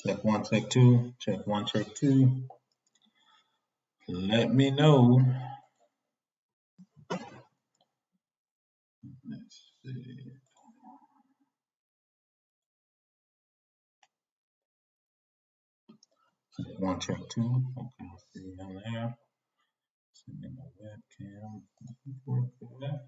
Check one, check two, check one, check two. Let me know. Let's see. Check one, check two. Okay, I'll see you on there. Send me my webcam. Work with that.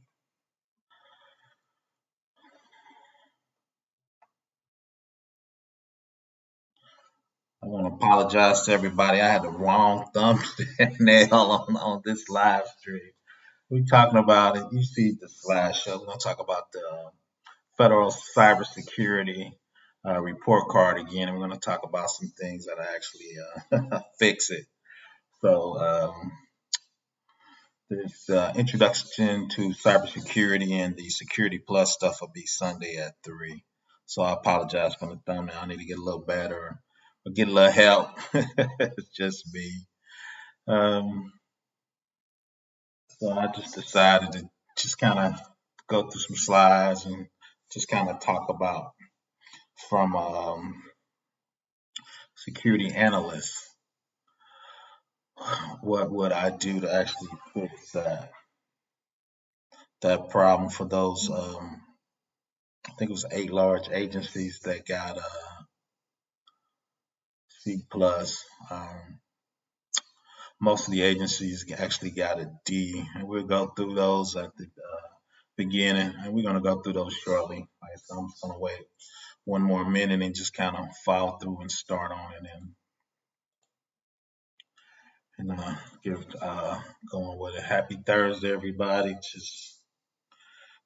I want to apologize to everybody. I had the wrong thumbnail on this live stream. We're talking about it. You see the slideshow. We're going to talk about the Federal Cybersecurity report card again. And we're going to talk about some things that actually fix it. So this introduction to cybersecurity and the Security Plus stuff will be Sunday at 3. So I apologize for the thumbnail. I need to get a little better or get a little help. It's just me. So I just decided to just kind of go through some slides and just kind of talk about from security analyst, what would I do to actually fix that problem for those I think it was 8 large agencies that got C plus. Most of the agencies actually got a D, and we'll go through those at the beginning, and we're going to go through those shortly. Like I said, I'm just going to wait one more minute and just kind of follow through and start on it and give going with it. Happy Thursday, everybody. Just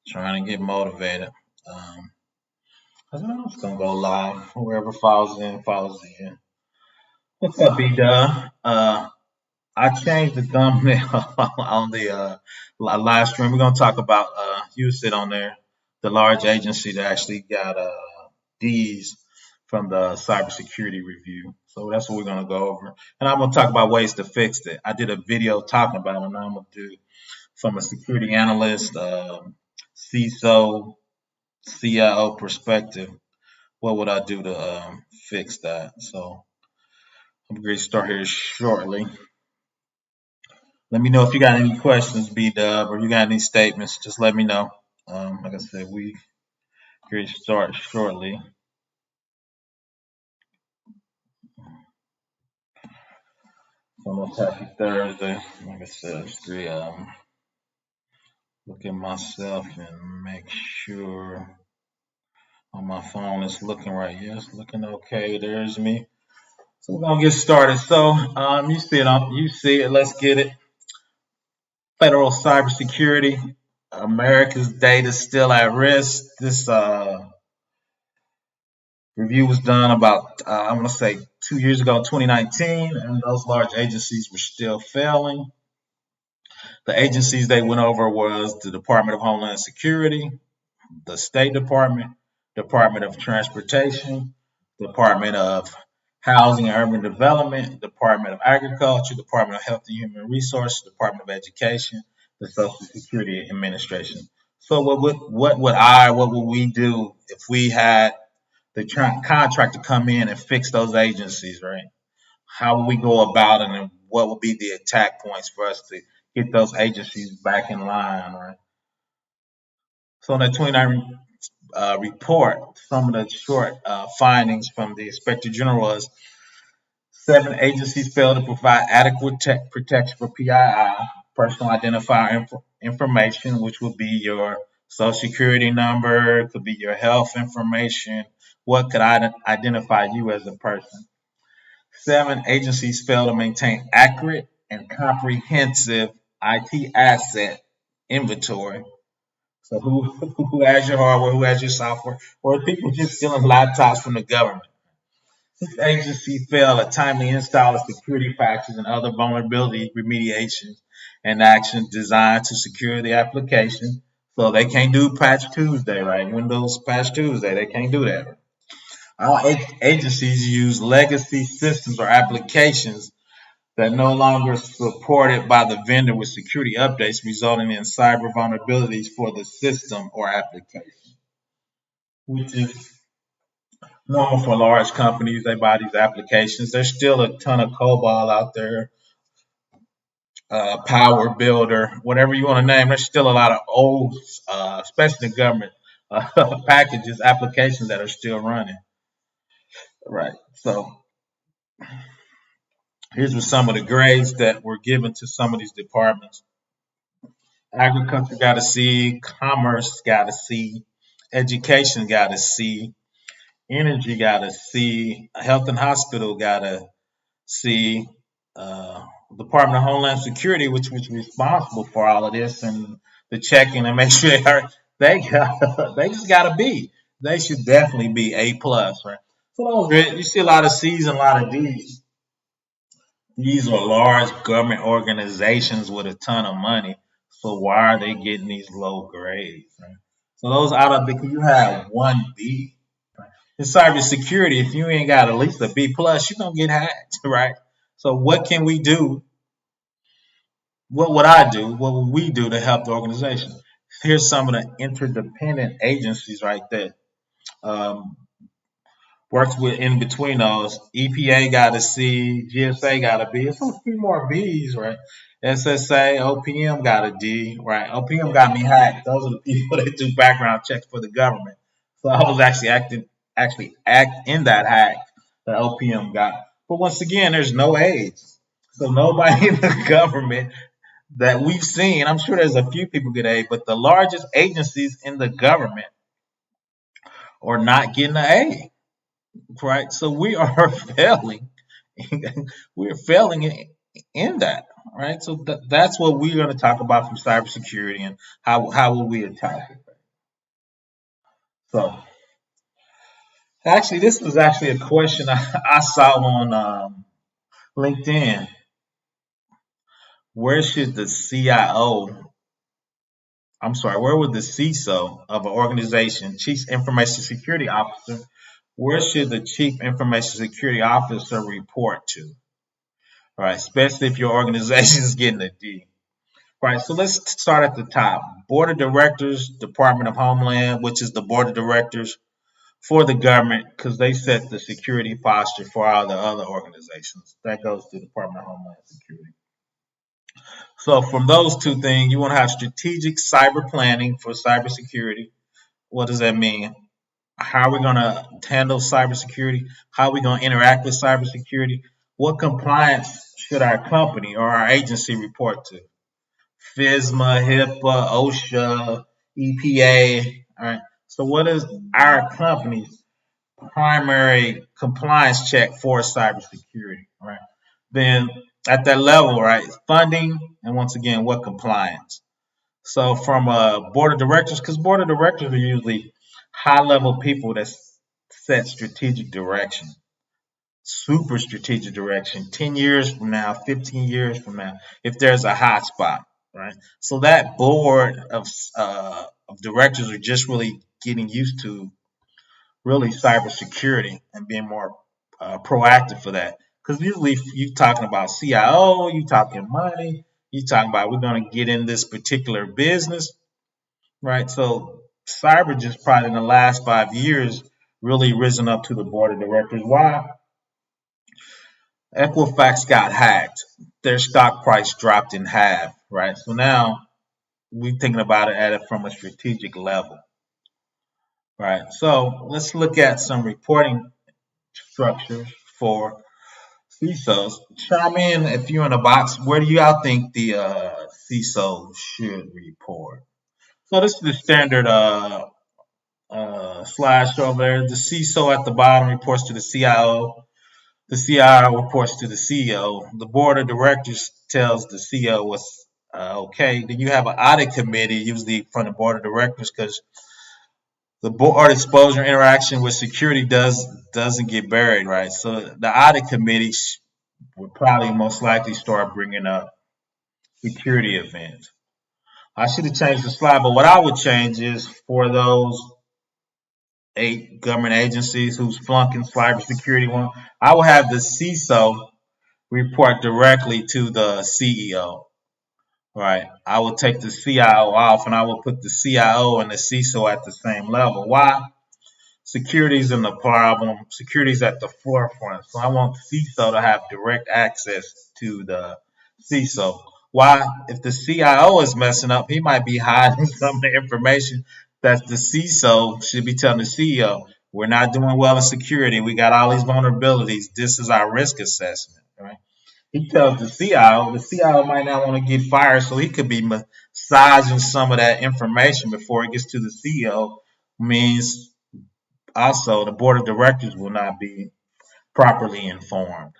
trying to get motivated. I'm just going to go live. Whoever follows in, follows in. What's up, B-Dub? I changed the thumbnail on the live stream. We're going to talk about, you sit on there, the large agency that actually got D's from the cybersecurity review. So that's what we're going to go over. And I'm going to talk about ways to fix it. I did a video talking about it, and I'm going to do from a security analyst, CISO, CIO perspective. What would I do to fix that? So I'm going to start here shortly. Let me know if you got any questions, B-Dub, or you got any statements. Just let me know. Like I said, we going to start shortly. Almost happy Thursday. Like I said, just look at myself and make sure on my phone it's looking right. Yes, looking okay. There's me. So we're gonna get started. So you see it. You see it. Let's get it. Federal cybersecurity. America's data still at risk. This review was done about I'm gonna say 2 years ago, 2019, and those large agencies were still failing. The agencies they went over was the Department of Homeland Security, the State Department, Department of Transportation, Department of Housing and Urban Development, Department of Agriculture, Department of Health and Human Resources, Department of Education, the Social Security Administration. So what would we do if we had the contractor come in and fix those agencies, right? How would we go about it, and what would be the attack points for us to get those agencies back in line, right? So in the 29 report, some of the short findings from the Inspector General was 7 agencies failed to provide adequate protection for PII, personal identifier information, which would be your social security number, it could be your health information, what could identify you as a person. 7 agencies fail to maintain accurate and comprehensive IT asset inventory. So who has your hardware, who has your software, or are people just stealing laptops from the government? 6 agencies fail to timely install security patches and other vulnerability remediations and actions designed to secure the application. So they can't do Patch Tuesday, right? Windows Patch Tuesday, they can't do that. All agencies use legacy systems or applications that no longer supported by the vendor with security updates, resulting in cyber vulnerabilities for the system or application, which is Normal for large companies, they buy these applications. There's still a ton of COBOL out there, Power Builder, whatever you want to name. There's still a lot of old, especially the government packages, applications that are still running. Right. So here's what some of the grades that were given to some of these departments. Agriculture got a C, commerce got a C, education got a C, energy got a C, health and hospital got a C, Department of Homeland Security, which was responsible for all of this and the checking and make sure they just got a B. They should definitely be A plus, right? So those, you see a lot of C's and a lot of D's. These are large government organizations with a ton of money. So why are they getting these low grades? Right? So those out of the you have one B. In cybersecurity, if you ain't got at least a B plus, you're gonna get hacked, right? So what can we do? What would I do? What would we do to help the organization? Here's some of the interdependent agencies right there. Um, Works with in between those. EPA got a C, GSA got a B. It's a few more B's, right? SSA, OPM got a D, right? OPM got me hacked. Those are the people that do background checks for the government. So I was actually act in that hack that OPM got. But once again, there's no age. So nobody in the government that we've seen, I'm sure there's a few people get A, but the largest agencies in the government are not getting an A, right? So we are failing. We're failing in that, right? So that's what we're going to talk about from cybersecurity and how will we attack it. So actually, this was actually a question I saw on LinkedIn. Where should the CIO, I'm sorry, where would the CISO of an organization, Chief Information Security Officer, where should the Chief Information Security Officer report to? All right, especially if your organization is getting a D. Right, so let's start at the top. Board of Directors, Department of Homeland, which is the board of directors for the government, because they set the security posture for all the other organizations. That goes to the Department of Homeland Security. So from those two things, you want to have strategic cyber planning for cybersecurity. What does that mean? How are we going to handle cybersecurity? How are we going to interact with cybersecurity? What compliance should our company or our agency report to? FISMA, HIPAA, OSHA, EPA. All right. So what is our company's primary compliance check for cybersecurity? All right. Then at that level, right, funding, and once again, what compliance? So from a board of directors, because board of directors are usually high level people that set strategic direction, super strategic direction, 10 years from now, 15 years from now, if there's a hot spot, right? So that board of directors are just really getting used to really cybersecurity and being more proactive for that. Because usually you're talking about CIO, you're talking money, you're talking about we're going to get in this particular business, right? So cyber just probably in the last 5 years really risen up to the board of directors. Why? Equifax got hacked. Their stock price dropped in half, right? So now we're thinking about it at it from a strategic level, right? So let's look at some reporting structures for CISOs. Chime in if you're in the box. Where do y'all think the CISO should report? So this is the standard slideshow over there. The CISO at the bottom reports to the CIO. The CIO reports to the CEO. The board of directors tells the CEO what's okay. Then you have an audit committee, usually from the board of directors, because the board exposure interaction with security doesn't get buried, right? So the audit committee would probably most likely start bringing up security events. I should have changed the slide, but what I would change is for those 8 government agencies who's flunking cybersecurity one, I will have the CISO report directly to the CEO. Right. I will take the CIO off and I will put the CIO and the CISO at the same level. Why? security's in the problem. Security's at the forefront. So I want CISO to have direct access to the CISO. Why? If the CIO is messing up, he might be hiding some of the information that the CISO should be telling the CEO. We're not doing well in security. We got all these vulnerabilities. This is our risk assessment, right? He tells the CIO. The CIO might not want to get fired, so he could be massaging some of that information before it gets to the CEO. Means also the board of directors will not be properly informed.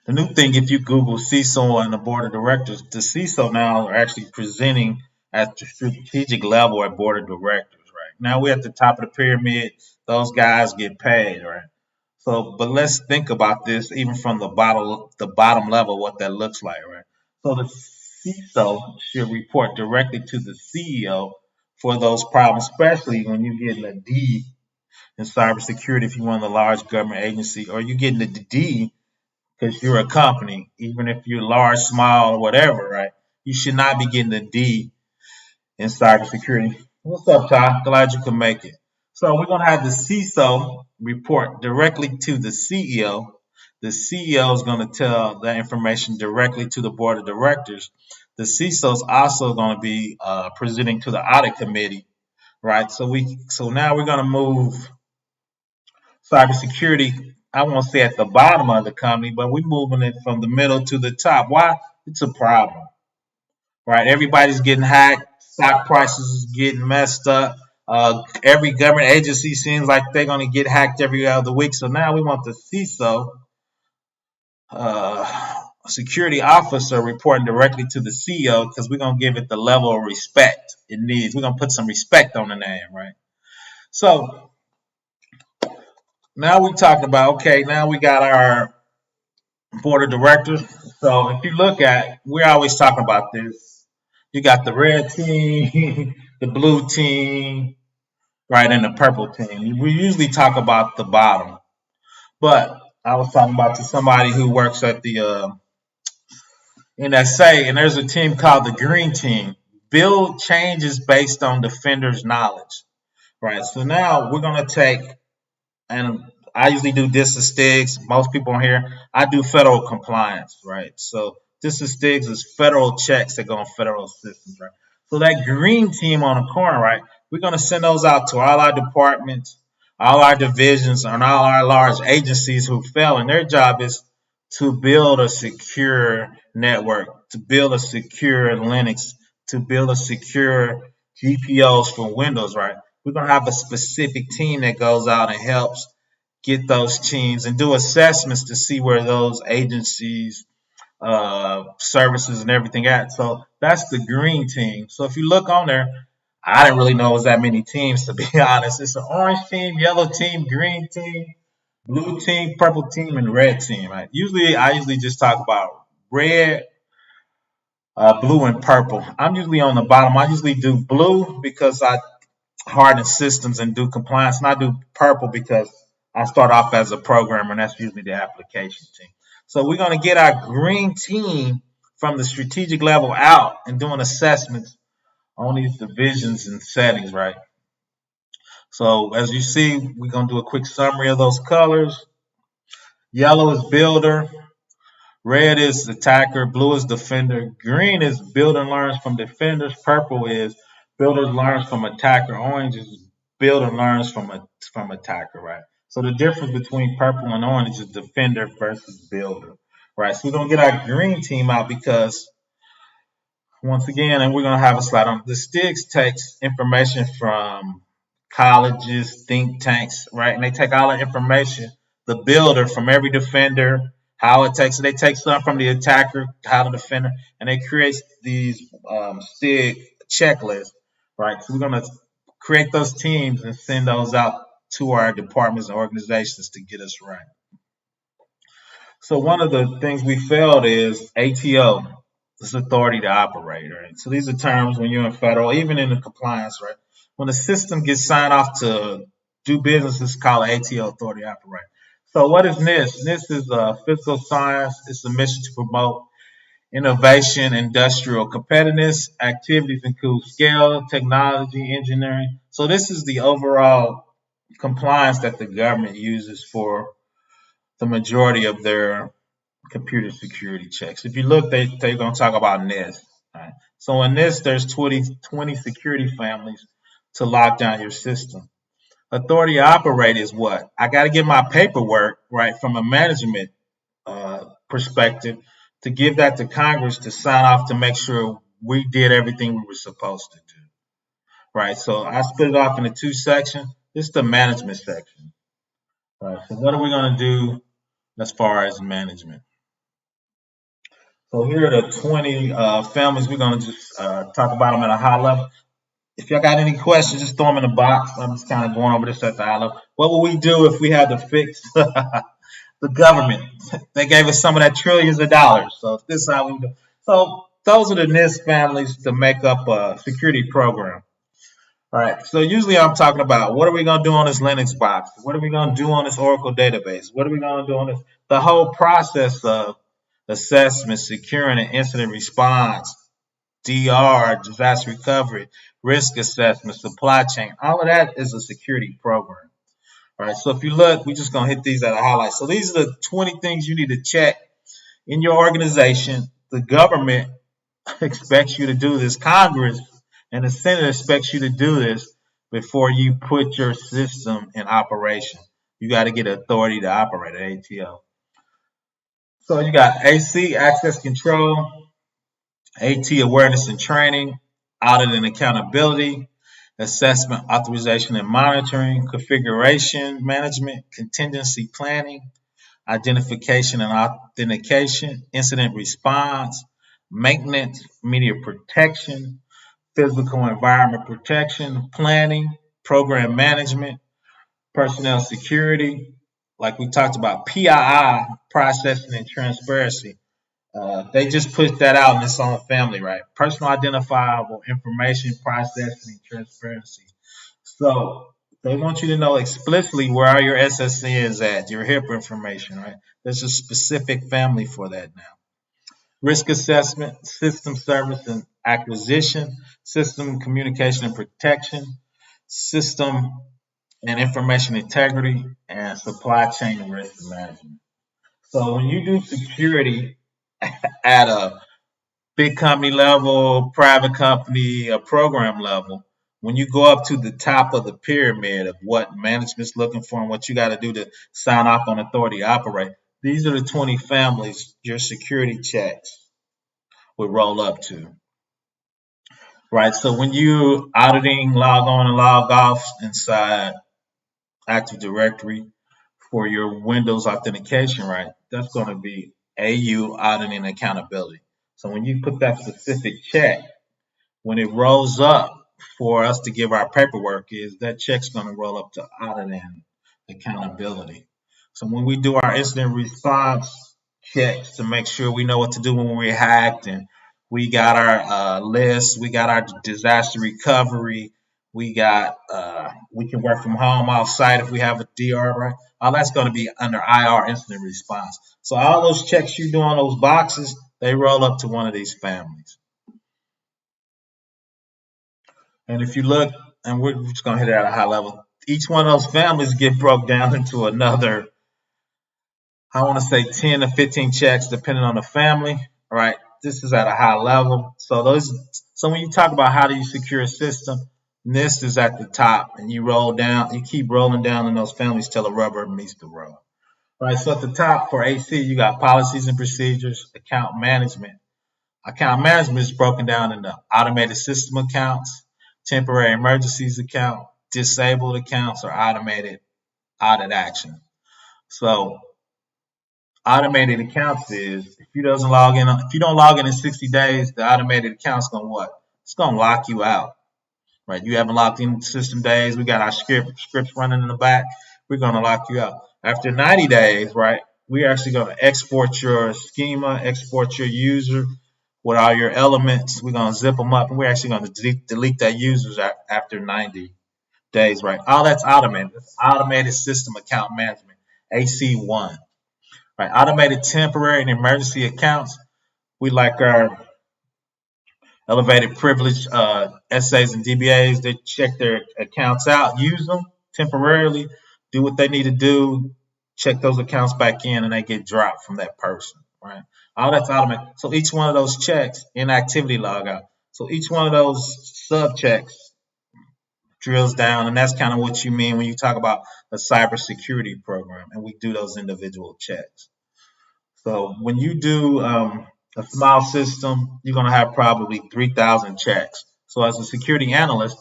The new thing, if you Google CISO and the board of directors, the CISO now are actually presenting at the strategic level at board of directors, right? Now we're at the top of the pyramid. Those guys get paid, right? So, but let's think about this even from the bottom level, what that looks like, right? So the CISO should report directly to the CEO for those problems, especially when you're getting a D in cybersecurity if you're one of the large government agency, or you're getting the D because you're a company, even if you're large, small, or whatever, right? You should not be getting the D in cybersecurity. What's up, Ty? Glad you can make it. So we're going to have the CISO report directly to the CEO. The CEO is going to tell that information directly to the board of directors. The CISO is also going to be presenting to the audit committee, right? So now we're going to move cybersecurity. I won't say at the bottom of the company, but we're moving it from the middle to the top. Why? It's a problem, right? Everybody's getting hacked. Stock prices is getting messed up. Every government agency seems like they're going to get hacked every other week. So now we want the CISO, security officer, reporting directly to the CEO because we're going to give it the level of respect it needs. We're going to put some respect on the name, right? So now we talked about, okay, now we got our board of directors. So if you look at, we're always talking about this. You got the red team, the blue team, right, and the purple team. We usually talk about the bottom, but I was talking about to somebody who works at the NSA, and there's a team called the green team. Build changes based on defenders' knowledge, right? So now we're gonna take, and I usually do disastigs. Most people on here, I do federal compliance, right? So disastigs is federal checks that go on federal systems, right? So that green team on the corner, right? We're going to send those out to all our departments, all our divisions, and all our large agencies who fail. And their job is to build a secure network, to build a secure Linux, to build a secure GPOs for Windows, right? We're going to have a specific team that goes out and helps get those teams and do assessments to see where those agencies, services, and everything at. So that's the green team. So if you look on there, I didn't really know it was that many teams, to be honest. It's an orange team, yellow team, green team, blue team, purple team, and red team. Right? I usually just talk about red, blue, and purple. I'm usually on the bottom. I usually do blue because I harden systems and do compliance, and I do purple because I start off as a programmer, and that's usually the application team. So we're going to get our green team from the strategic level out and doing assessments on these divisions and settings, right? So as you see, we're going to do a quick summary of those colors. Yellow is builder, red is attacker, blue is defender, green is builder learns from defenders, purple is builder learns from attacker, orange is builder learns from attacker, right? So the difference between purple and orange is defender versus builder, right? So we're going to get our green team out because, once again, and we're going to have a slide on, the STIGs takes information from colleges, think tanks, right? And they take all the information, the builder from every defender, how it takes it. They take some from the attacker, how the defender, and they create these STIG checklists, right? So we're going to create those teams and send those out to our departments and organizations to get us right. So one of the things we failed is ATO, this authority to operate, right? So these are terms when you're in federal, even in the compliance, right? When the system gets signed off to do business, it's called ATO, authority to operate. So what is NIST? NIST is physical science. It's a mission to promote innovation, industrial competitiveness. Activities include scale, technology, engineering. So this is the overall compliance that the government uses for the majority of their computer security checks. If you look, they're going to talk about NIST. Right? So in this, there's 20 security families to lock down your system. Authority to operate is what? I got to get my paperwork, right, from a management perspective to give that to Congress to sign off to make sure we did everything we were supposed to do, right? So I split it off into two sections. This is the management section, right? So what are we going to do as far as management? So here are the 20 families. We're going to just talk about them at a high level. If y'all got any questions, just throw them in the box. I'm just kind of going over this at the high level. What would we do if we had to fix the government? They gave us some of that trillions of dollars. So this is how we do. So those are the NIST families to make up a security program. All right. So usually I'm talking about what are we going to do on this Linux box? What are we going to do on this Oracle database? What are we going to do on this? The whole process of assessment, securing, and incident response, DR, disaster recovery, risk assessment, supply chain. All of that is a security program. All right. So if you look, we're just going to hit these at a highlight. So these are the 20 things you need to check in your organization. The government expects you to do this. Congress and the Senate expects you to do this before you put your system in operation. You got to get authority to operate at ATO. So you got AC, access control, AT, awareness and training, audit and accountability, assessment, authorization and monitoring, configuration management, contingency planning, identification and authentication, incident response, maintenance, media protection, physical environment protection, planning, program management, personnel security, like we talked about, PII, processing and transparency. They just put that out in its own family, right? Personal identifiable information processing and transparency. So they want you to know explicitly where all your SSNs at, your HIPAA information, right? There's a specific family for that now. Risk assessment, system service and acquisition, system communication and protection, system and information integrity, and supply chain risk management. So when you do security at a big company level, private company, a program level, when you go up to the top of the pyramid of what management's looking for and what you got to do to sign off on authority to operate, these are the 20 families your security checks would roll up to. Right, so when you auditing, log on and log off inside Active Directory for your Windows authentication, right, that's going to be AU auditing accountability. So when you put that specific check, when it rolls up for us to give our paperwork, is that check's going to roll up to auditing accountability. So when we do our incident response checks to make sure we know what to do when we're hacked, and we got our list, we got our disaster recovery, we got we can work from home off site if we have a DR, right? All that's going to be under IR incident response. So all those checks you do on those boxes, they roll up to one of these families. And if you look, and we're just going to hit it at a high level, each one of those families get broke down into another, I want to say 10 to 15 checks depending on the family. All right, this is at a high level. So when you talk about how do you secure a system, NIST is at the top, and you roll down, you keep rolling down in those families till the rubber meets the road. All right, so at the top for AC, you got policies and procedures, account management. Account management is broken down into automated system accounts, temporary emergencies account, disabled accounts, or automated audit action. So automated accounts is if you don't log in 60 days, the automated account's gonna what? It's gonna lock you out. Right? You haven't logged in system days, we got our scripts running in the back, we're gonna lock you out. After 90 days, right, we're actually gonna export your schema, export your user with all your elements. We're gonna zip them up, and we're actually gonna delete that users after 90 days, right? All that's automated. It's automated system account management, AC1. Right? Automated temporary and emergency accounts. We like our elevated privilege SAs and DBAs. They check their accounts out, use them temporarily, do what they need to do, check those accounts back in, and they get dropped from that person, right? All that's automatic. So each one of those checks, inactivity logout. So each one of those sub checks drills down, and that's kind of what you mean when you talk about a cybersecurity program, and we do those individual checks. So when you do a small system, you're going to have probably 3,000 checks. So as a security analyst,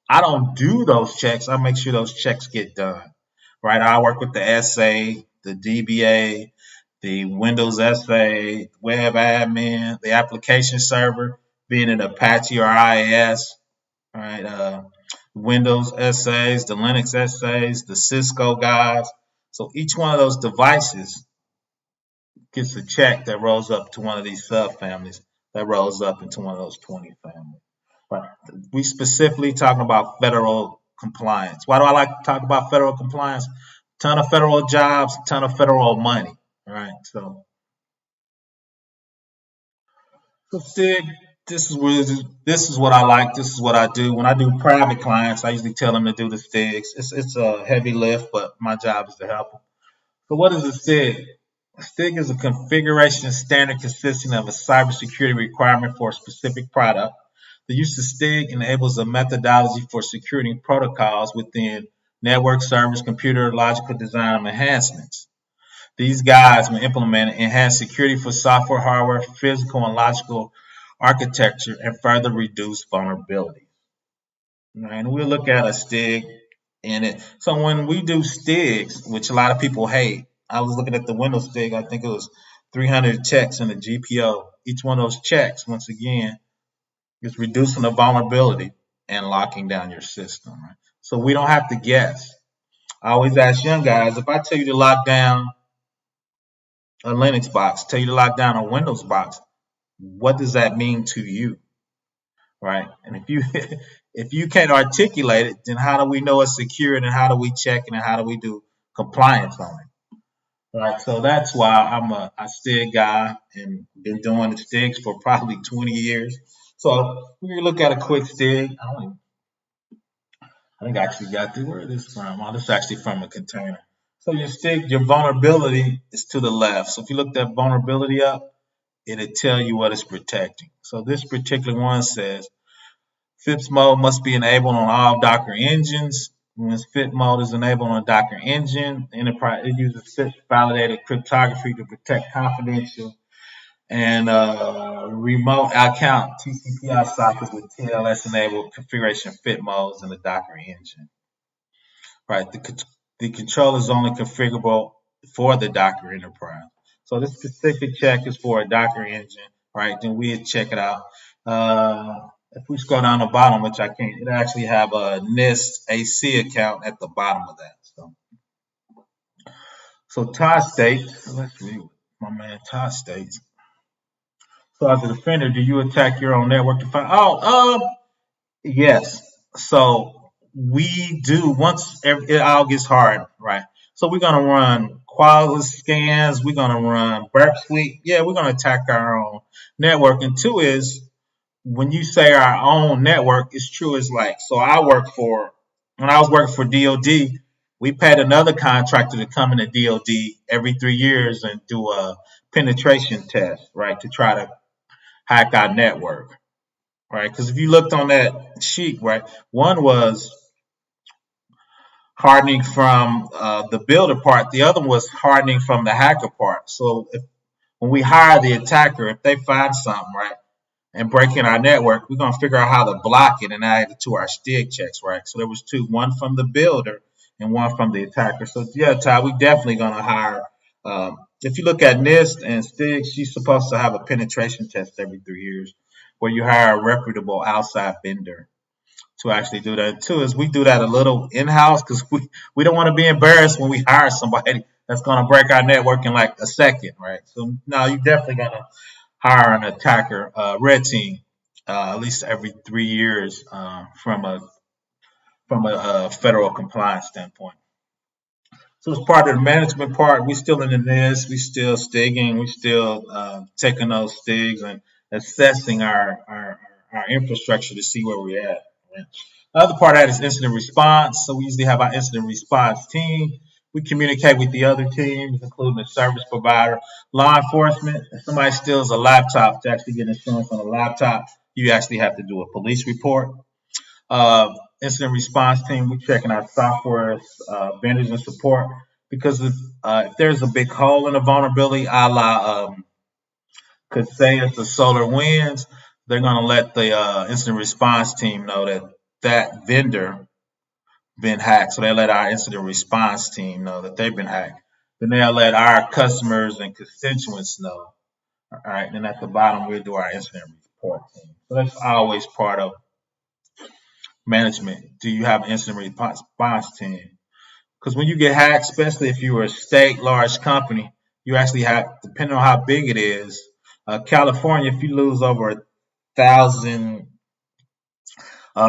I don't do those checks. I make sure those checks get done, right? I work with the SA, the DBA, the Windows SA, web admin, the application server, being an Apache or IIS, right? Windows SAs, the Linux SAs, the Cisco guys. So each one of those devices gets a check that rolls up to one of these subfamilies that rolls up into one of those 20 families. Right. We specifically talking about federal compliance. Why do I like to talk about federal compliance? Ton of federal jobs, ton of federal money. All right. So Stig, this is what I like. This is what I do. When I do private clients, I usually tell them to do the Stigs. It's a heavy lift, but my job is to help them. So what is a Stig? A STIG is a configuration standard consisting of a cybersecurity requirement for a specific product. The use of STIG enables a methodology for securing protocols within network servers, computer logical design enhancements. These guides, when implemented, enhance security for software, hardware, physical, and logical architecture and further reduce vulnerability. Right, and we'll look at a STIG in it. So when we do STIGs, which a lot of people hate, I was looking at the Windows STIG. I think it was 300 checks in the GPO. Each one of those checks, once again, is reducing the vulnerability and locking down your system. Right? So we don't have to guess. I always ask young guys, if I tell you to lock down a Linux box, tell you to lock down a Windows box, what does that mean to you? Right? And if you if you can't articulate it, then how do we know it's secure, and how do we check it, and how do we do compliance on it? Right. So that's why I'm a STIG guy and been doing the STIGs for probably 20 years. So we can look at a quick STIG. I think I actually got the where this from. Oh, this is actually from a container. So your STIG, your vulnerability is to the left. So if you look that vulnerability up, it'll tell you what it's protecting. So this particular one says FIPS mode must be enabled on all Docker engines. When FIPS mode is enabled on a Docker engine, enterprise it uses FIPS validated cryptography to protect confidential and remote account TCP/IP sockets with TLS enabled configuration FIPS modes in the Docker engine. Right, the control is only configurable for the Docker enterprise. So this specific check is for a Docker engine, right? Then we check it out. If we scroll down the bottom, which I can't, it actually have a NIST AC account at the bottom of that. So Todd states, let's read what my man Todd states. So as a defender, do you attack your own network to find? Yes. So we do once it all gets hard, right? So we're gonna run quality scans. We're gonna run burp suite. Yeah, we're gonna attack our own network. And two is when you say our own network, it's true. It's like so. When I was working for DoD, we paid another contractor to come into DoD every 3 years and do a penetration test, right, to try to hack our network, right? Because if you looked on that sheet, right, one was hardening from the builder part, the other was hardening from the hacker part. So when we hire the attacker, if they find something, right, and break in our network, we're gonna figure out how to block it and add it to our STIG checks, right? So there was two, one from the builder and one from the attacker. So yeah, Ty, we definitely gonna hire. If you look at NIST and STIG, she's supposed to have a penetration test every 3 years, where you hire a reputable outside vendor to actually do that. Too is we do that a little in house because we don't want to be embarrassed when we hire somebody that's gonna break our network in like a second, right? So no, you definitely gonna hire an attacker, red team, at least every 3 years from a federal compliance standpoint. So as part of the management part, we still in the NIST, we still stigging, we still taking those stigs and assessing our infrastructure to see where we're at. Right? The other part of that is incident response. So we usually have our incident response team. We communicate with the other teams, including the service provider, law enforcement. If somebody steals a laptop to actually get insurance on a laptop, you actually have to do a police report. Incident response team, we're checking our software vendors and support because if there's a big hole in a vulnerability, a la could say it's the solar winds, they're going to let the incident response team know that that vendor been hacked. So they let our incident response team know that they've been hacked. Then they'll let our customers and constituents know. All right. Then at the bottom, we'll do our incident report team. So that's always part of management. Do you have an incident response team? Because when you get hacked, especially if you were a state large company, you actually have, depending on how big it is, California, if you lose over 1,000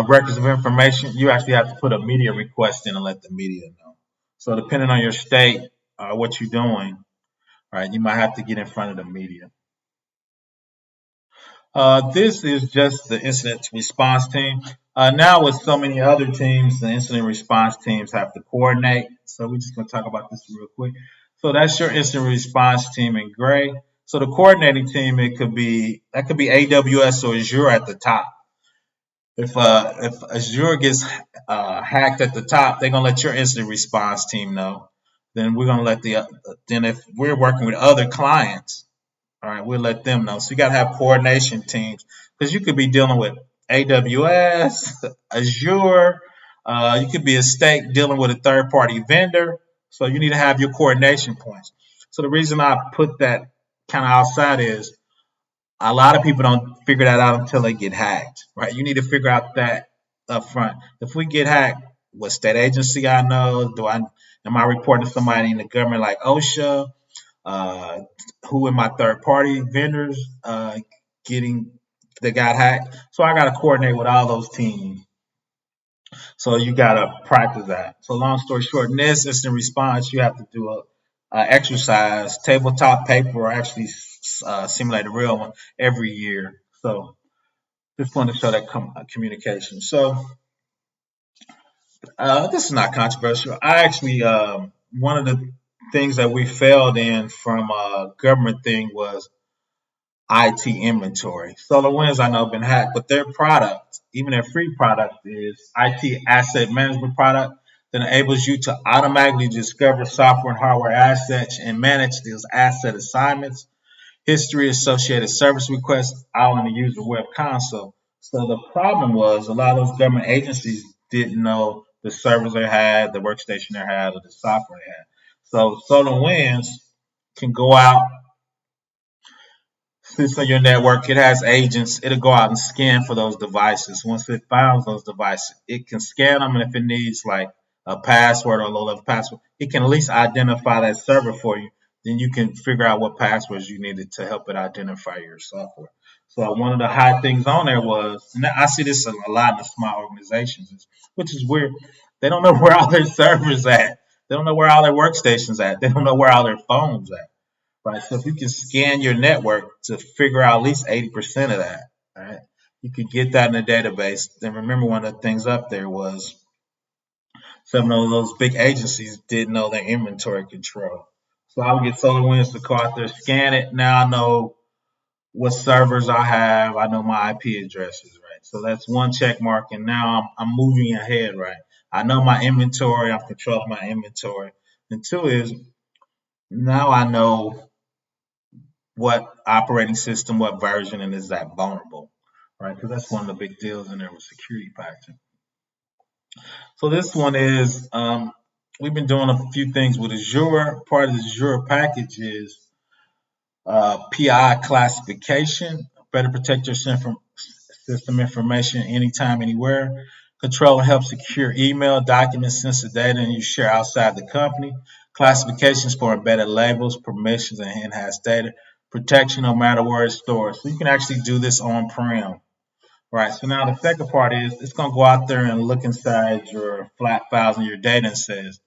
records of information, you actually have to put a media request in and let the media know. So depending on your state, what you're doing, right, you might have to get in front of the media. This is just the incident response team. Now with so many other teams, the incident response teams have to coordinate. So we're just going to talk about this real quick. So that's your incident response team in gray. So the coordinating team, that could be AWS or Azure at the top. If Azure gets hacked at the top, they're gonna let your incident response team know. Then we're gonna let then if we're working with other clients, all right, we'll let them know. So you gotta have coordination teams because you could be dealing with AWS, Azure. You could be a state dealing with a third-party vendor. So you need to have your coordination points. So the reason I put that kind of outside is a lot of people don't figure that out until they get hacked, right? You need to figure out that up front. If we get hacked, what state agency I know? Am I reporting to somebody in the government like OSHA? Who are my third party vendors that got hacked? So I got to coordinate with all those teams. So you got to practice that. So long story short, in this instant response, you have to do a exercise, tabletop paper, or actually simulate a real one every year. So just wanted to show that communication. So this is not controversial. I actually, one of the things that we failed in from a government thing was IT inventory. SolarWinds, I know, have been hacked, but their product, even their free product, is IT asset management product that enables you to automatically discover software and hardware assets and manage those asset assignments, history, associated service requests, all in the user web console. So the problem was a lot of those government agencies didn't know the servers they had, the workstation they had, or the software they had. So SolarWinds can go out, sits on your network, it has agents, it'll go out and scan for those devices. Once it finds those devices, it can scan them, and if it needs like a password or a low-level password, it can at least identify that server for you. Then you can figure out what passwords you needed to help it identify your software. So one of the high things on there was, and I see this a lot in the small organizations, which is weird. They don't know where all their servers at. They don't know where all their workstations at. They don't know where all their phones at. Right. So if you can scan your network to figure out at least 80% of that, right, you could get that in a database. Then remember, one of the things up there was some of those big agencies didn't know their inventory control. So I would get SolarWinds to go out there, scan it. Now I know what servers I have. I know my IP addresses, right? So that's one check mark, and now I'm moving ahead, right? I know my inventory. I'm controlling my inventory. And two is now I know what operating system, what version, and is that vulnerable, right? Because that's one of the big deals in there with security patching. So this one is, we've been doing a few things with Azure. Part of the Azure package is PI classification, better protect your system information anytime, anywhere. Control and help secure email, documents, sensitive data, and you share outside the company. Classifications for embedded labels, permissions, and enhanced data. Protection no matter where it's stored. So you can actually do this on-prem. Right. So now the second part is it's going to go out there and look inside your flat files and your data and says,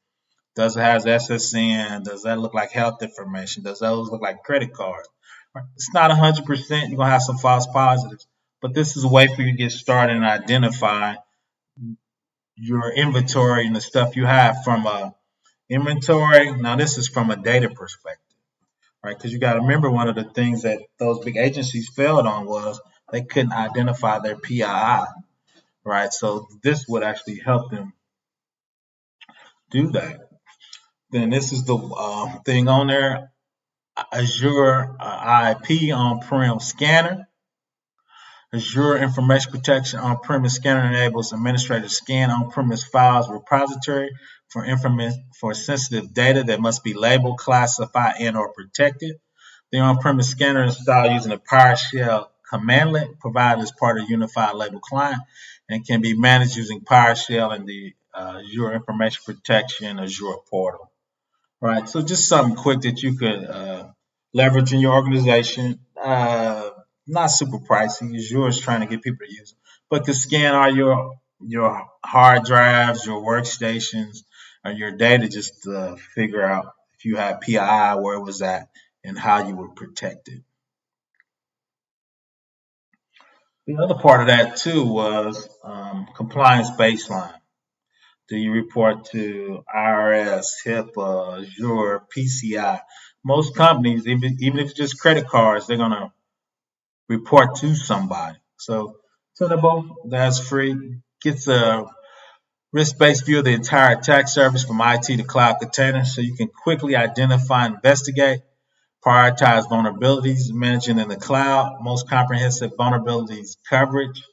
does it have SSN? Does that look like health information? Does those look like credit cards? Right. It's not 100%. You're going to have some false positives. But this is a way for you to get started and identify your inventory and the stuff you have from a inventory. Now this is from a data perspective, right? Because you got to remember one of the things that those big agencies failed on was they couldn't identify their PII, right? So this would actually help them do that. Then this is the thing on there: Azure IP on-prem scanner. Azure Information Protection on-premise scanner enables administrators to scan on-premise files repository for sensitive data that must be labeled, classified, and/or protected. The on-premise scanner is installed using a PowerShell commandlet provided as part of Unified Label Client and can be managed using PowerShell and the Azure Information Protection Azure portal. Right. So just something quick that you could leverage in your organization. Not super pricey. Azure is trying to get people to use it, but to scan all your hard drives, your workstations, or your data, just to figure out if you have PII, where it was at, and how you would protect it. The other part of that too was compliance baseline. Do you report to IRS, HIPAA, Azure, PCI? Most companies, even if it's just credit cards, they're going to report to somebody. So Tenable, that's free, gets a risk-based view of the entire attack service from IT to cloud containers so you can quickly identify, investigate, prioritize vulnerabilities, managing in the cloud, most comprehensive vulnerabilities coverage.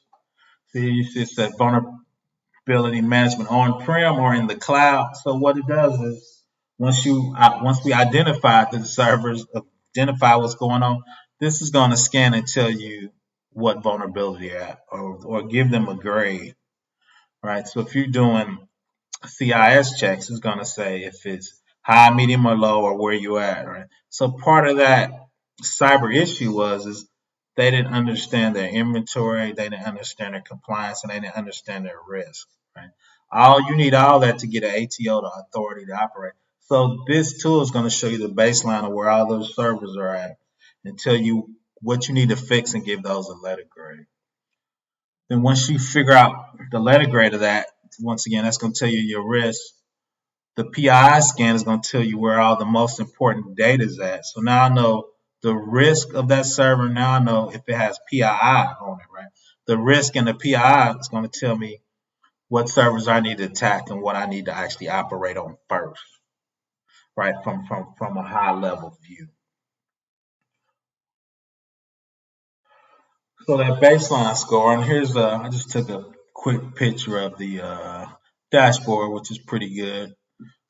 See, it's that vulnerability management on-prem or in the cloud. So what it does is once we identify the servers, identify what's going on, this is going to scan and tell you what vulnerability at or give them a grade, right? So if you're doing CIS checks, it's going to say if it's high, medium, or low, or where you at, right? So part of that cyber issue is they didn't understand their inventory, they didn't understand their compliance, and they didn't understand their risk, right? All you need all that to get an ATO, the authority to operate. So this tool is going to show you the baseline of where all those servers are at and tell you what you need to fix and give those a letter grade. Then once you figure out the letter grade of that, once again, that's going to tell you your risk. The PII scan is going to tell you where all the most important data is at. So now I know the risk of that server. Now I know if it has PII on it, right? The risk and the PII is going to tell me what servers I need to attack and what I need to actually operate on first, right? From a high level view. So that baseline score, and here's I just took a quick picture of the dashboard, which is pretty good.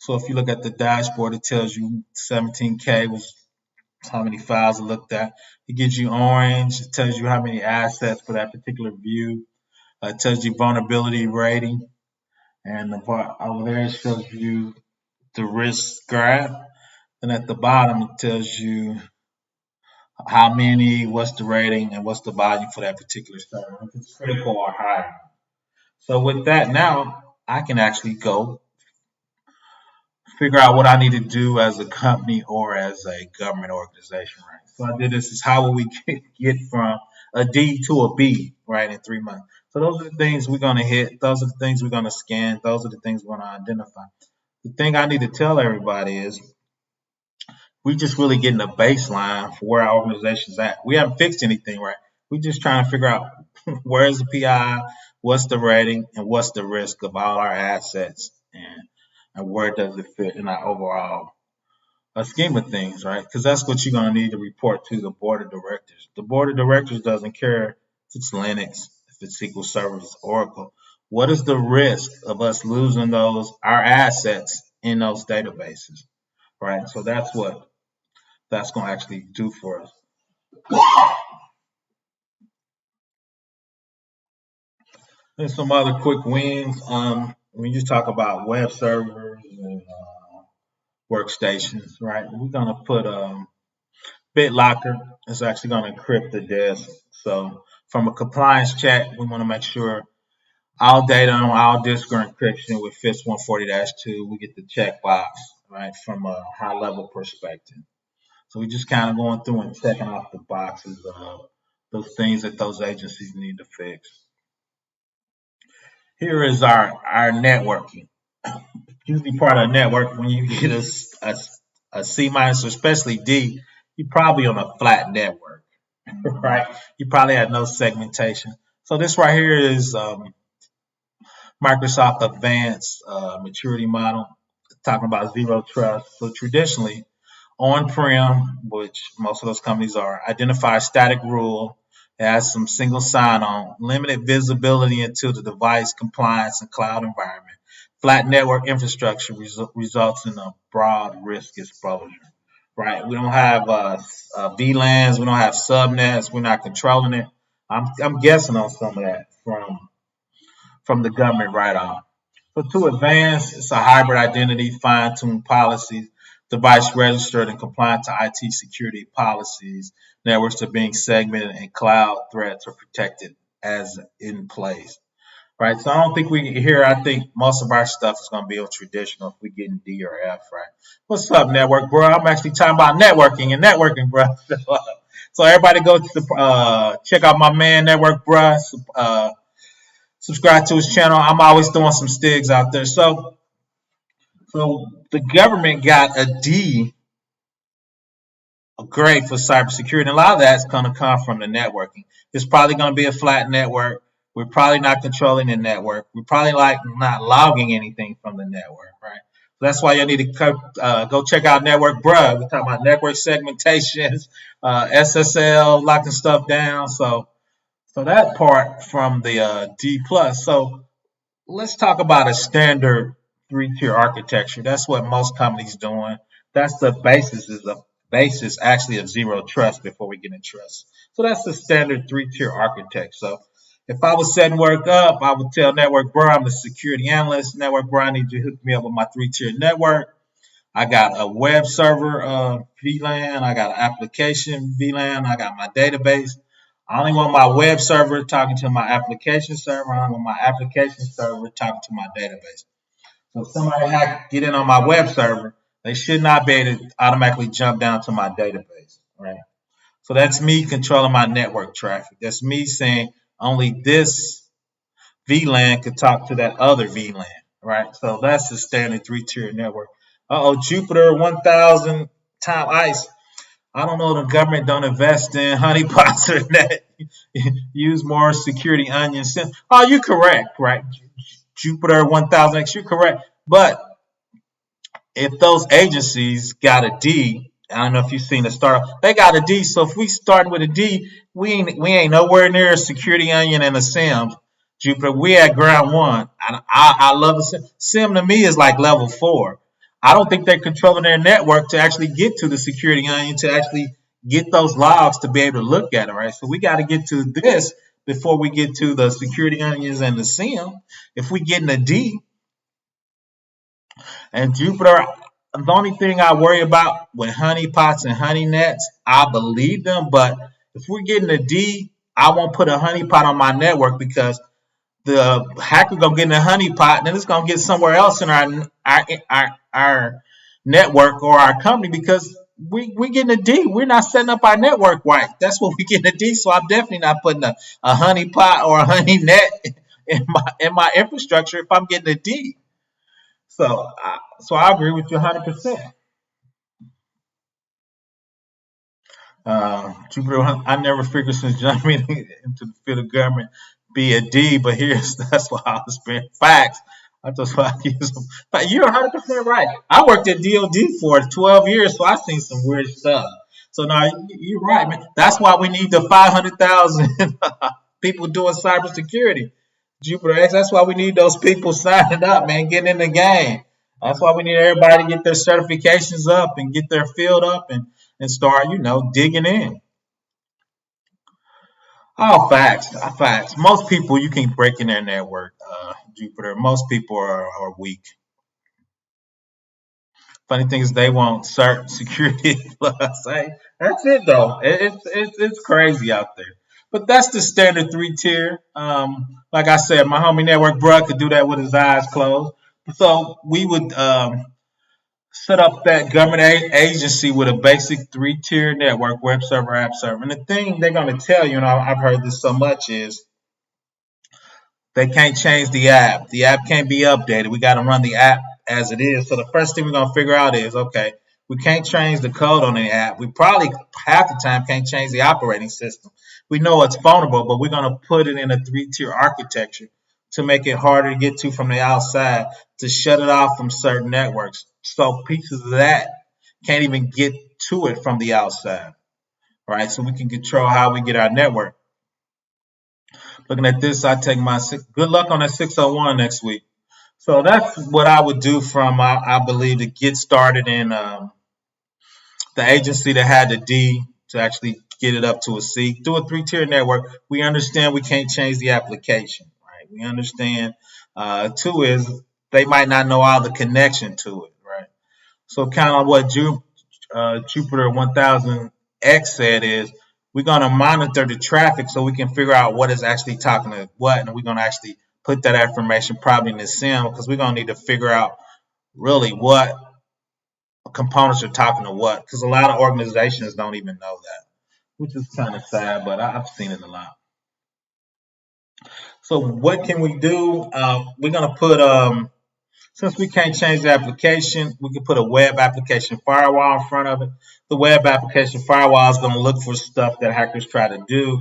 So if you look at the dashboard, it tells you 17K was how many files it looked at. It gives you orange. It tells you how many assets for that particular view. It tells you vulnerability rating. And the part over there it shows you the risk graph. And at the bottom, it tells you how many, what's the rating, and what's the value for that particular server, if it's critical or higher. So with that now, I can actually go figure out what I need to do as a company or as a government organization, right? So I did this is how will we get from a D to a B, right, in 3 months. So those are the things we're going to hit. Those are the things we're going to scan. Those are the things we're going to identify. The thing I need to tell everybody is we just really getting a baseline for where our organization's at. We haven't fixed anything, right? We're just trying to figure out where's the PI, what's the rating, and what's the risk of all our assets, and where does it fit in our overall scheme of things, right? Because that's what you're going to need to report to the board of directors. The board of directors doesn't care if it's Linux, if it's SQL Server, Oracle. What is the risk of us losing our assets in those databases, right? So that's what that's going to actually do for us. And some other quick wins. When you talk about web servers and workstations, right? We're going to put BitLocker. It's actually going to encrypt the disk. So from a compliance check, we want to make sure all data on all disk are encryption with FIPS 140-2. We get the checkbox, right, from a high level perspective. So we're just kind of going through and checking off the boxes of those things that those agencies need to fix. Here is our networking. Usually part of a network, when you get a C minus or especially D, you're probably on a flat network, right? You probably have no segmentation. So this right here is Microsoft Advanced Maturity Model, talking about zero trust. So traditionally, on-prem, which most of those companies are, identify a static rule, it has some single sign-on, limited visibility into the device compliance and cloud environment. Flat network infrastructure results in a broad risk exposure. Right? We don't have VLANs, we don't have subnets, we're not controlling it. I'm guessing on some of that from the government right off. So to advance, it's a hybrid identity, fine-tuned policies, device registered and compliant to IT security policies. Networks are being segmented and cloud threats are protected as in place. Right. So I don't think we here. I think most of our stuff is going to be on traditional if we get in D or F. Right. What's up, network, bro? I'm actually talking about networking and networking, bro. So everybody go to the check out my man, Network, bro. Subscribe to his channel. I'm always throwing some stigs out there. So the government got a D grade for cybersecurity, and a lot of that's going to come from the networking. It's probably going to be a flat network. We're probably not controlling the network. We're probably like not logging anything from the network, right? So that's why you need to go check out Network, bruh. We're talking about network segmentations, SSL, locking stuff down. So that part from the D plus. So let's talk about a standard three-tier architecture. That's what most companies doing. That's the basis actually of zero trust before we get in trust. So that's the standard three-tier architect. So if I was setting work up, I would tell Network Bro, I'm the security analyst. Network Bro, I need you to hook me up with my three-tier network. I got a web server VLAN. I got an application VLAN. I got my database. I only want my web server talking to my application server. I want my application server talking to my database. So if somebody get in on my web server, they should not be able to automatically jump down to my database, right? So that's me controlling my network traffic. That's me saying only this VLAN could talk to that other VLAN, right? So that's the standard three-tier network. Jupiter 1000 time ICE. I don't know, the government don't invest in honeypots or that. Use more security onions. Oh, you're correct, right? Jupiter 1000X, you're correct. But if those agencies got a D, I don't know if you've seen the startup, they got a D. So if we start with a D, we ain't nowhere near a security onion and a SIM. Jupiter, we at ground one. I love a SIM. SIM to me is like level 4. I don't think they're controlling their network to actually get to the security onion to actually get those logs to be able to look at it, right? So we got to get to this before we get to the security onions and the SIM. If we get in a D, and Jupiter, the only thing I worry about with honeypots and honey nets, I believe them. But if we're getting a D, I won't put a honeypot on my network because the hacker gonna get in a honeypot and then it's gonna get somewhere else in our network or our company because we getting a D. We're not setting up our network right. That's what we getting a D. So I'm definitely not putting a honeypot or a honey net in my infrastructure if I'm getting a D. So I agree with you 100%. Jupiter, I never figured since jumping into the field of government be a D, but that's why I was being facts. I just why I use them. But you're 100% right. I worked at DOD for 12 years, so I've seen some weird stuff. So now you're right, man. That's why we need the 500,000 people doing cybersecurity. Jupiter X. That's why we need those people signing up, man, getting in the game. That's why we need everybody to get their certifications up and get their field up and start, digging in. Oh, facts. Most people you can break in their network, Jupiter. Most people are weak. Funny thing is they want cert security plus. Hey, that's it though. It's crazy out there. But that's the standard 3-tier. Like I said, my homie Network Bruh could do that with his eyes closed. So we would set up that government agency with a basic 3-tier network, web server, app server. And the thing they're going to tell you, and I've heard this so much, is They can't change the app. The app can't be updated. We got to run the app as it is. So the first thing we're going to figure out is, okay, we can't change the code on the app. We probably half the time can't change the operating system. We know it's vulnerable, but we're going to put it in a 3-tier architecture to make it harder to get to from the outside, to shut it off from certain networks. So pieces of that can't even get to it from the outside, right? So we can control how we get our network. Looking at this, I take my good luck on that 601 next week. So that's what I would do from, I believe, to get started in the agency that had the D to actually get it up to a C. Through a 3-tier network, we understand we can't change the application, right? We understand. Two is they might not know all the connection to it, right? So kind of what Jupiter 1000X said is, we're going to monitor the traffic so we can figure out what is actually talking to what, and we're going to actually put that information probably in the SIM, because we're going to need to figure out really what components are talking to what, because a lot of organizations don't even know that, which is kind of sad, but I've seen it a lot. So what can we do? We're going to put, since we can't change the application, we can put a web application firewall in front of it. The web application firewall is going to look for stuff that hackers try to do,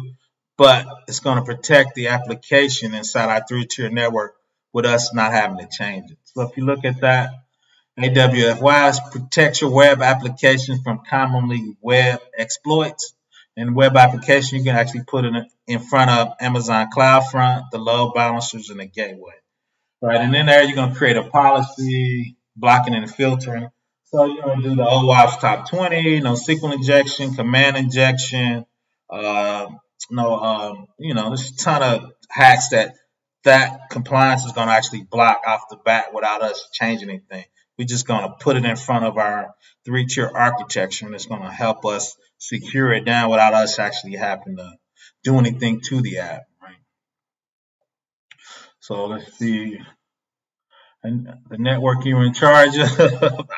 but it's going to protect the application inside our 3-tier network with us not having to change it. So if you look at that, AWFY protects your web application from commonly web exploits. In web application, you can actually put it in front of Amazon CloudFront, the load balancers, and the gateway. Right, and in there you're going to create a policy, blocking and filtering. So you're going to do the OWASP top 20, no SQL injection, command injection, there's a ton of hacks that compliance is going to actually block off the bat without us changing anything. We're just going to put it in front of our 3-tier architecture, and it's going to help us secure it down without us actually having to do anything to the app. Right. So let's see. And the network you're in charge of.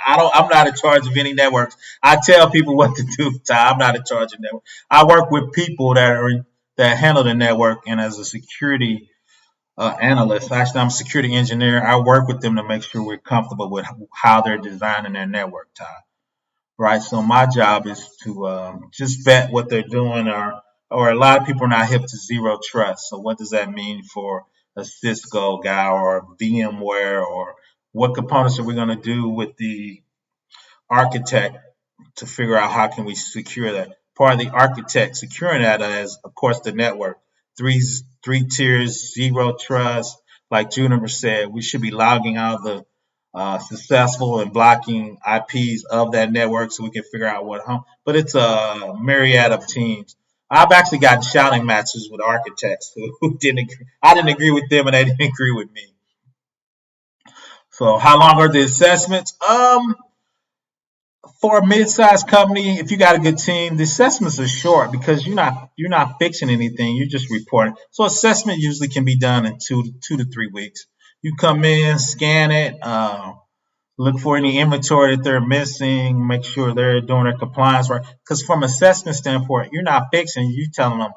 I'm not in charge of any networks. I tell people what to do. I'm not in charge of network. I work with people that handle the network, and as a security analyst, actually I'm a security engineer, I work with them to make sure we're comfortable with how they're designing their network, Ty. Right. So my job is to just vet what they're doing, or a lot of people are not hip to zero trust. So what does that mean for a Cisco guy or VMware, or what components are we going to do with the architect to figure out how can we secure that? Part of the architect securing that is, of course, the network. Three tiers, zero trust. Like Juniper said, we should be logging out the successful and blocking IPs of that network so we can figure out what home. But it's a myriad of teams. I've actually gotten shouting matches with architects who didn't agree. I didn't agree with them, and they didn't agree with me. So how long are the assessments? For a mid-sized company, if you got a good team, the assessments are short because you're not fixing anything. You're just reporting. So assessment usually can be done in 2 to 3 weeks. You come in, scan it, look for any inventory that they're missing, make sure they're doing their compliance right. Because from assessment standpoint, you're not fixing, you're telling them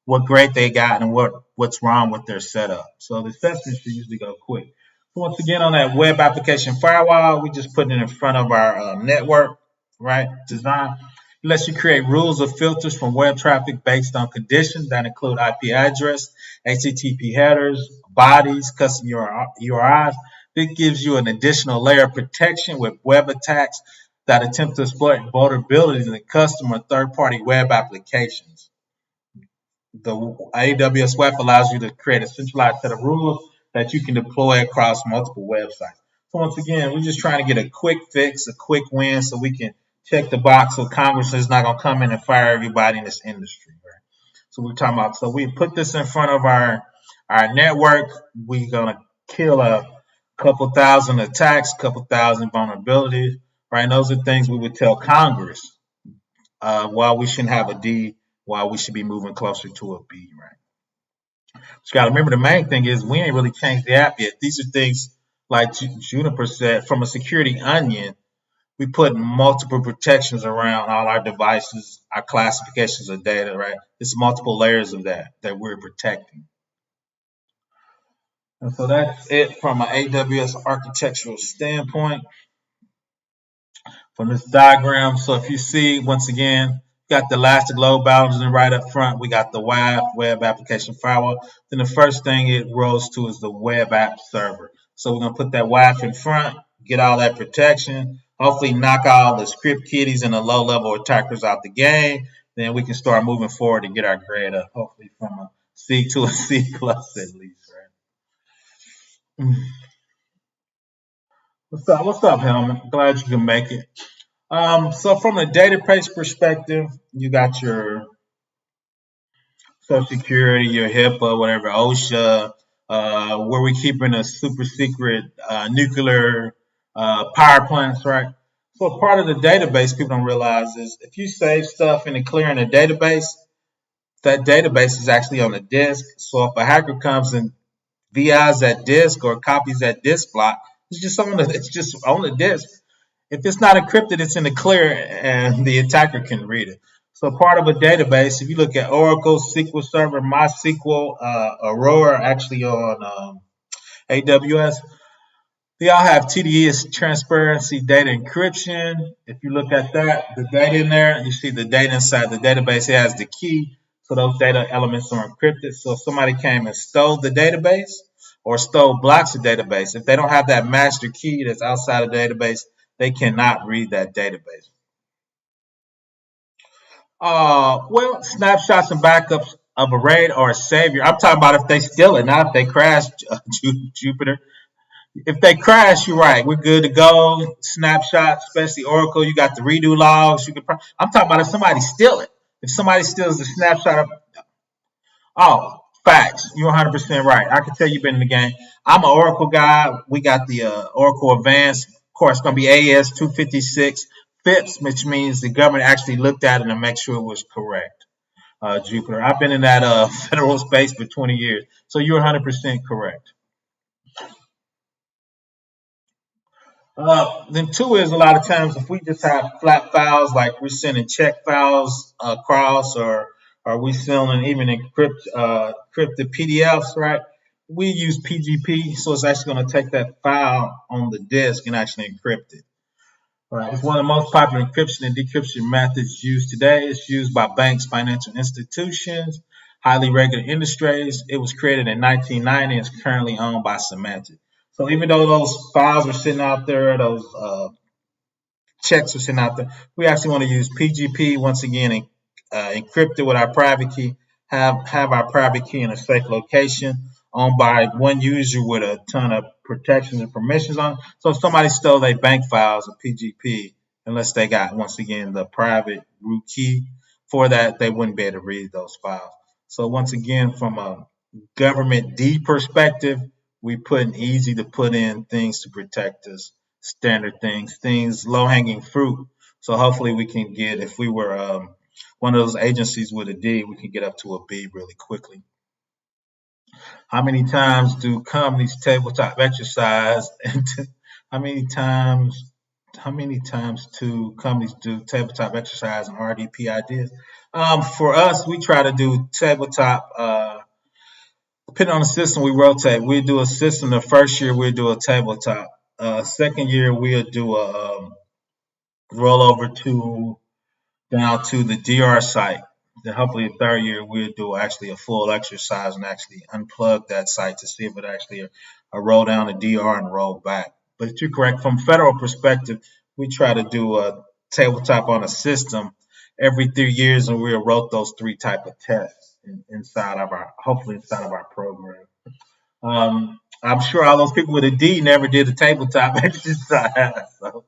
what grade they got and what's wrong with their setup. So the assessment should usually go quick. So once again, on that web application firewall, we just put it in front of our network, right? Design. It lets you create rules of filters from web traffic based on conditions that include IP address, HTTP headers, bodies, custom URIs. It gives you an additional layer of protection with web attacks that attempt to exploit vulnerabilities in custom or third-party web applications. The AWS WAF allows you to create a centralized set of rules that you can deploy across multiple websites. So once again, we're just trying to get a quick fix, a quick win, so we can check the box so Congress is not going to come in and fire everybody in this industry. Right? So we're talking about, so we put this in front of our network. We're going to kill a couple thousand attacks, couple thousand vulnerabilities. Right? And those are things we would tell Congress why we shouldn't have a D, why we should be moving closer to a B. Right? So you got to remember, the main thing is we ain't really changed the app yet. These are things like Juniper said, from a security onion, we put multiple protections around all our devices, our classifications of data, right? It's multiple layers of that we're protecting. And so that's it from an AWS architectural standpoint from this diagram. So if you see, once again, got the elastic load balancing right up front. We got the WAF, Web Application Firewall. Then the first thing it rolls to is the Web App Server. So we're going to put that WAF in front, get all that protection, hopefully knock all the script kiddies and the low-level attackers out the game. Then we can start moving forward and get our grade up, hopefully from a C to a C plus at least, right? What's up, Helmet? Glad you can make it. So from a database perspective, you got your Social Security, your HIPAA, whatever, OSHA, where we keeping a super secret nuclear power plants, right? So part of the database people don't realize is if you save stuff and it clear in a database, that database is actually on the disk. So if a hacker comes and VIs that disk or copies that disk block, it's just on the disk. If it's not encrypted, it's in the clear and the attacker can read it. So part of a database, if you look at Oracle, SQL Server, MySQL, Aurora, actually on AWS, they all have TDS, transparency data encryption. If you look at that, the data in there, you see the data inside the database. It has the key, so those data elements are encrypted. So if somebody came and stole the database or stole blocks of database, if they don't have that master key that's outside of the database, they cannot read that database. Well, snapshots and backups of a RAID or a savior. I'm talking about if they steal it, not if they crash, Jupiter. If they crash, you're right. We're good to go. Snapshots, especially Oracle, you got the redo logs. I'm talking about if somebody steal it. If somebody steals the snapshot of, oh, facts. You're 100% right. I can tell you've been in the game. I'm an Oracle guy. We got the Oracle Advanced. Of course, it's going to be AS 256 FIPS, which means the government actually looked at it and make sure it was correct. Jupiter. I've been in that federal space for 20 years. So you're 100% correct. Then two is a lot of times if we just have flat files, like we're sending check files across, or we sending even encrypted PDFs, right? We use PGP, so it's actually going to take that file on the disk and actually encrypt it. Right. It's one of the most popular encryption and decryption methods used today. It's used by banks, financial institutions, highly regulated industries. It was created in 1990 and is currently owned by Symantec. So even though those files are sitting out there, those checks are sitting out there, we actually want to use PGP once again and encrypt it with our private key, have our private key in a safe location, owned by one user with a ton of protections and permissions on. So if somebody stole their bank files of PGP, unless they got, once again, the private root key for that, they wouldn't be able to read those files. So once again, from a government D perspective, we put in easy to put in things to protect us, standard things low-hanging fruit. So hopefully we can get, if we were one of those agencies with a D, we can get up to a B really quickly. How many times do companies tabletop exercise? And how many times do companies do tabletop exercise and RDP ideas? For us, we try to do tabletop. Depending on the system, we rotate. We do a system. The first year, we do a tabletop. Second year, we'll do a rollover down to the DR site. Then hopefully the third year we'll do actually a full exercise and actually unplug that site to see if it actually a roll down the DR and roll back. But you're correct. From federal perspective, we try to do a tabletop on a system every 3 years, and we'll rotate those 3 type of tests hopefully inside of our program. I'm sure all those people with a D never did a tabletop exercise. So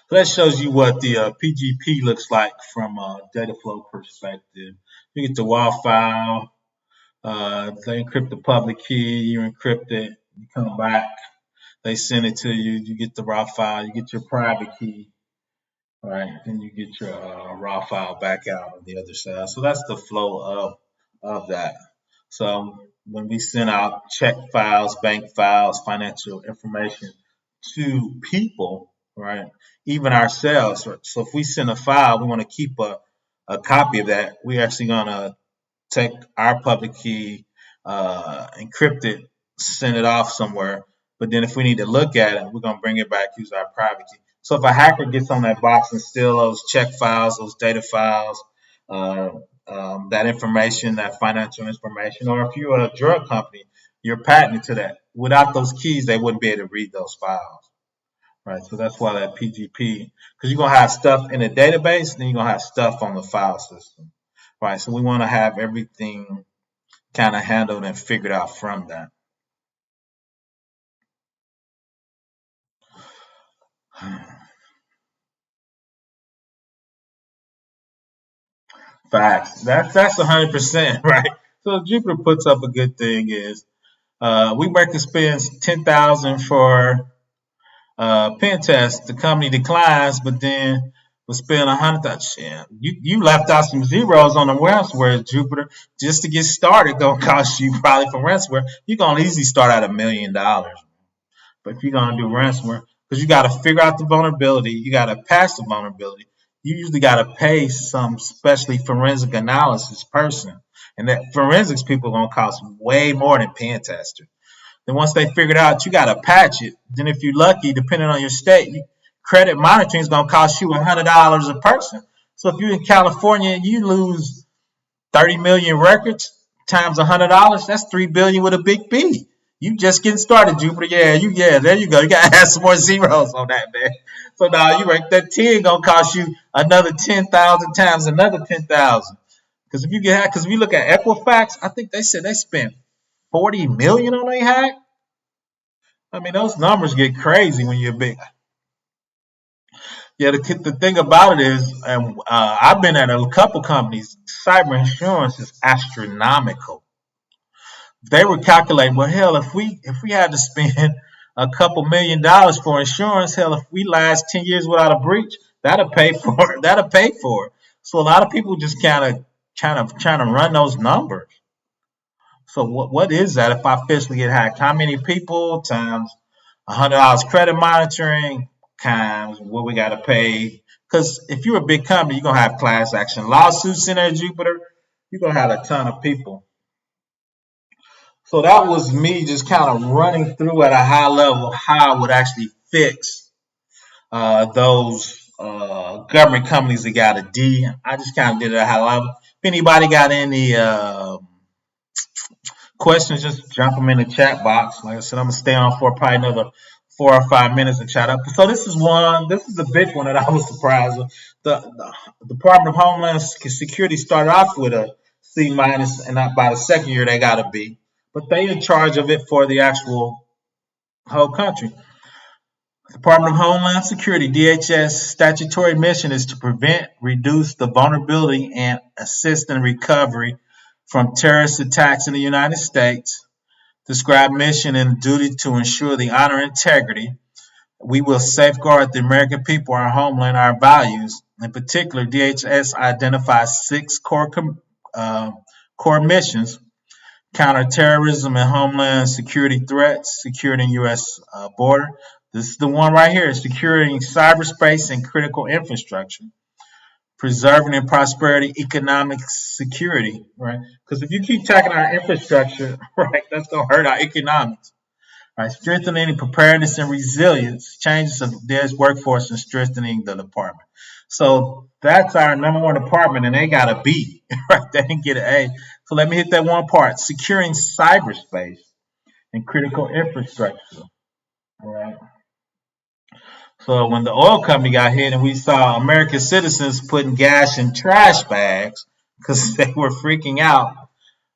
that shows you what the PGP looks like from a data flow perspective. You get the WAV file, they encrypt the public key, you encrypt it, you come back, they send it to you, you get the raw file, you get your private key, right? Then you get your raw file back out on the other side. So that's the flow of that. So when we send out check files, bank files, financial information to people, right? Even ourselves. So if we send a file, we want to keep a copy of that. We're actually going to take our public key, encrypt it, send it off somewhere. But then if we need to look at it, we're gonna bring it back, use our private key. So if a hacker gets on that box and steal those check files, those data files, uh, that information, that financial information, or if you're a drug company, you're patented to that. Without those keys, they wouldn't be able to read those files. Right, so that's why that PGP, because you're gonna have stuff in the database, then you're gonna have stuff on the file system. Right, so we want to have everything kind of handled and figured out from that. Facts. That's 100% right. So Jupiter puts up a good thing is we reckon spends 10,000 for pen test. The company declines, but then we'll spend 100,000. You left out some zeros on the ransomware, Jupiter, just to get started. Gonna cost you probably for ransomware. You're gonna easily start at $1,000,000. But if you're gonna do ransomware, because you got to figure out the vulnerability, you got to patch the vulnerability. You usually got to pay some, especially forensic analysis person, and that forensics people are gonna cost way more than pen testers. Then once they figured out you got to patch it, then if you're lucky, depending on your state, credit monitoring is going to cost you $100 a person. So if you're in California and you lose 30 million records times $100, that's 3 billion with a big B. You just getting started, Jupiter. Yeah, there you go. You gotta add some more zeros on that, man. So now you right, that 10 gonna cost you another 10,000 times another 10,000. Because if you look at Equifax, I think they said they spent 40 million on a hack. I mean, those numbers get crazy when you're big. Yeah, the thing about it is, and I've been at a couple companies. Cyber insurance is astronomical. They were calculating, well, hell, if we had to spend a couple $1,000,000 for insurance, hell, if we last 10 years without a breach, that'll pay for it. That'll pay for it. So a lot of people just kind of trying to run those numbers. So what is that if I physically get hacked? How many people times $100 credit monitoring times what we got to pay? Because if you're a big company, you're gonna have class action lawsuits in there, Jupiter. You're gonna have a ton of people. So that was me just kind of running through at a high level how I would actually fix those government companies that got a D. I just kind of did it at a high level. If anybody got any questions, just drop them in the chat box. Like I said, I'm gonna stay on for probably another 4 or 5 minutes and chat up. So this is one. This is a big one that I was surprised with. The Department of Homeland Security started off with a C minus, and not by the second year they got a B. But they in charge of it for the actual whole country. Department of Homeland Security (DHS) statutory mission is to prevent, reduce the vulnerability, and assist in recovery from terrorist attacks in the United States. Describe mission and duty to ensure the honor and integrity. We will safeguard the American people, our homeland, our values. In particular, DHS identifies 6 core missions: counterterrorism and homeland security threats, securing U.S. Border. This is the one right here: securing cyberspace and critical infrastructure, preserving and prosperity, economic security, right? Because if you keep attacking our infrastructure, right, that's going to hurt our economics, right? Strengthening preparedness and resilience, changes of their workforce, and strengthening the department. So that's our number one department, and they got a B, right? They didn't get an A. So let me hit that one part: securing cyberspace and critical infrastructure, all right? So when the oil company got hit and we saw American citizens putting gas in trash bags because they were freaking out,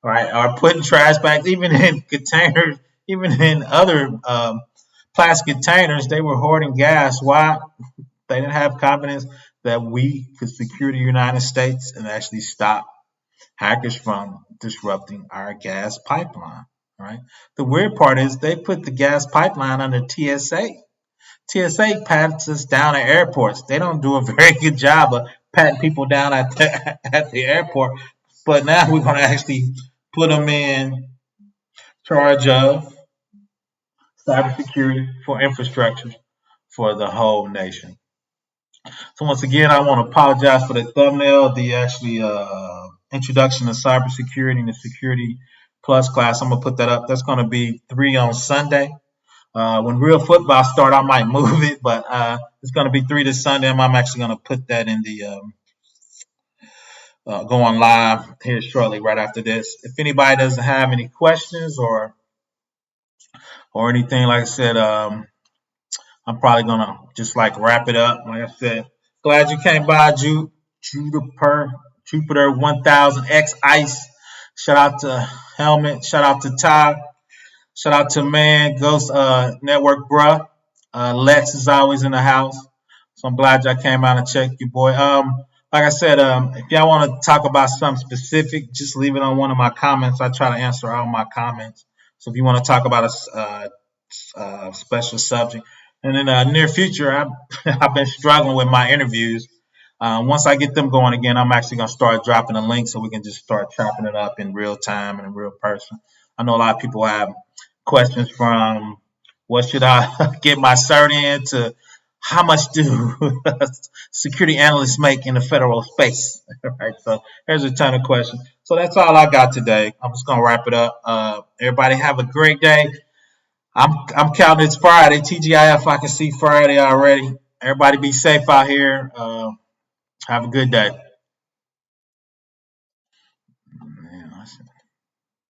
right? Or putting trash bags even in containers, even in other plastic containers, they were hoarding gas. Why? They didn't have confidence that we could secure the United States and actually stop hackers from disrupting our gas pipeline, right? The weird part is they put the gas pipeline under TSA. TSA pats us down at airports. They don't do a very good job of patting people down at the airport. But now we're going to actually put them in charge of cybersecurity for infrastructure for the whole nation. So once again, I want to apologize for the thumbnail, the actually introduction to cybersecurity and the security plus class. I'm gonna put that up. That's gonna be 3 on Sunday. When real football start, I might move it, but it's gonna be 3 this Sunday. I'm actually gonna put that in the going live here shortly right after this. If anybody doesn't have any questions or anything, like I said, I'm probably gonna just like wrap it up. Like I said, glad you came by, Jupiter 1000X Ice. Shout out to Helmet. Shout out to Todd. Shout out to Man Ghost Network, bruh. Lex is always in the house, so I'm glad y'all came out and checked you, boy. Like I said, if y'all want to talk about something specific, just leave it on one of my comments. I try to answer all my comments. So if you want to talk about a special subject, and in the near future, I've been struggling with my interviews. Once I get them going again, I'm actually going to start dropping a link so we can just start chopping it up in real time and in real person. I know a lot of people have questions from what should I get my cert in to how much do security analysts make in the federal space? Right. So there's a ton of questions. So that's all I got today. I'm just gonna wrap it up. Everybody have a great day. I'm counting it's Friday. TGIF, I can see Friday already. Everybody be safe out here. Have a good day.